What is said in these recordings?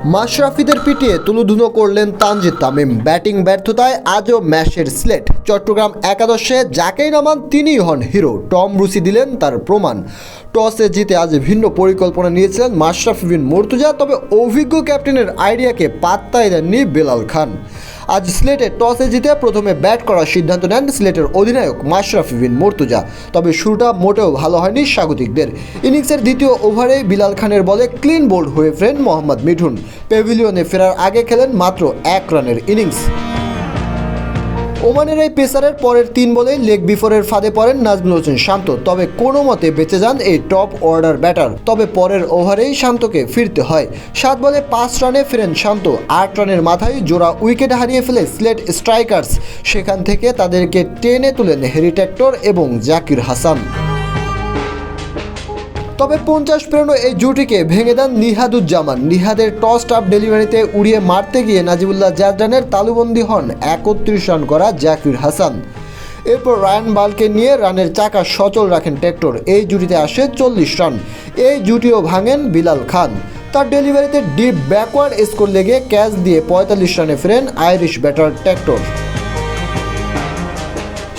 মাশরাফিদের পিটিয়ে তুলোধুনো করলেন তানজিদ তামিম। ব্যাটিং ব্যর্থতায় আজও ম্যাচের স্লেট। চট্টগ্রাম একাদশে যাকেই নামান তিনিই হন হিরো। টম ব্রুসি দিলেন তার প্রমাণ। টসে জিতে আজ ভিন্ন পরিকল্পনা নিয়েছিলেন মাশরাফি বিন মুর্তজা, তবে অভিজ্ঞ ক্যাপ্টেনের আইডিয়াকে পাত্তাই দেননি বেলাল খান। আজ স্লেটে টসে জিতে প্রথমে ব্যাট করার সিদ্ধান্ত নেন সিলেটের অধিনায়ক মাশরাফি বিন মুর্তজা। তবে শুরুটা মোটেও ভালো হয়নি স্বাগতিকদের। ইনিংসের দ্বিতীয় ওভারে বিলাল খানের বলে ক্লিন বোল্ড হয়ে ফেরেন মোহাম্মদ মিঠুন। প্যাভিলিয়নে ফেরার আগে খেলেন মাত্র 1 রানের ইনিংস। ওমানের এই পেসারের পরের 3 বলেই লেগ বিফোরের ফাঁদে পড়েন নাজমুল হোসেন শান্ত, তবে কোনো মতে বেঁচে যান এই টপ অর্ডার ব্যাটার। তবে পরের ওভারেই শান্তকে ফিরতে হয়। 7 বলে 5 রানে ফেরেন শান্ত। 8 রানের মাথায় জোড়া উইকেট হারিয়ে ফেলে সিলেট স্ট্রাইকার্স। সেখান থেকে তাদেরকে টেনে তুলেন হ্যারি টেক্টর এবং জাকির হাসান। তবে 50 পেরোনো এই জুটিকে ভেঙে দেন নিহাদুজ্জামান। নিহাদের টস আপ ডেলিভারিতে উড়িয়ে মারতে গিয়ে নাজিবুল্লাহ জাজরানের তালুবন্দী হন 31 রান করা জাকির হাসান। এরপর রায়ান বালকে নিয়ে রানের চাকা সচল রাখেন টেক্টর। এই জুটিতে আসে 40 রান। এই জুটিও ভাঙেন বিলাল খান। তার ডেলিভারিতে ডিপ ব্যাকওয়ার্ড স্কোর লেগে ক্যাচ দিয়ে 45 রানে ফেরেন আইরিশ ব্যাটার টেক্টর।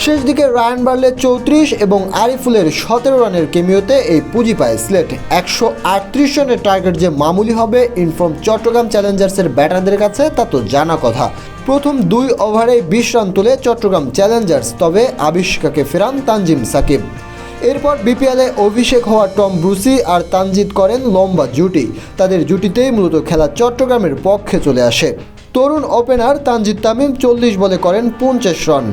শেষ দিকে রায়ান বার্লে 34 এবং আরিফুলের 17 রানের কেমিওতে এই পুঁজি পায় সিলেট। 138 রানের টার্গেট যে মামুলি হবে ইনফর্ম চট্টগ্রাম চ্যালেঞ্জার্সের ব্যাটারদের কাছে তা তো জানা কথা। প্রথম 2 ওভারে 20 রান তোলে চট্টগ্রাম চ্যালেঞ্জার্স, তবে আবিষ্কাকে ফেরান তানজিম সাকিব। এরপর বিপিএলে অভিষেক হওয়া টম ব্রুসি আর তানজিদ করেন লম্বা জুটি। তাদের জুটিতেই মূলত খেলা চট্টগ্রামের পক্ষে চলে আসে। তরুণ ওপেনার তানজিদ তামিম 40 বলে করেন 50 রান,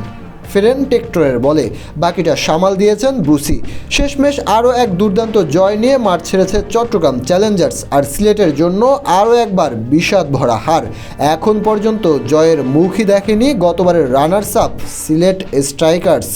ফেরেন টেক্টরের বলে। বাকিটা সামাল দিয়েছেন ব্রুসি। শেষমেশ আরও এক দুর্দান্ত জয় নিয়ে মাঠ ছেড়েছে চট্টগ্রাম চ্যালেঞ্জার্স। আর সিলেটের জন্য আরও একবার বিষাদ ভরা হার। এখন পর্যন্ত জয়ের মুখই দেখেনি গতবারের রানার্স আপ সিলেট স্ট্রাইকার্স।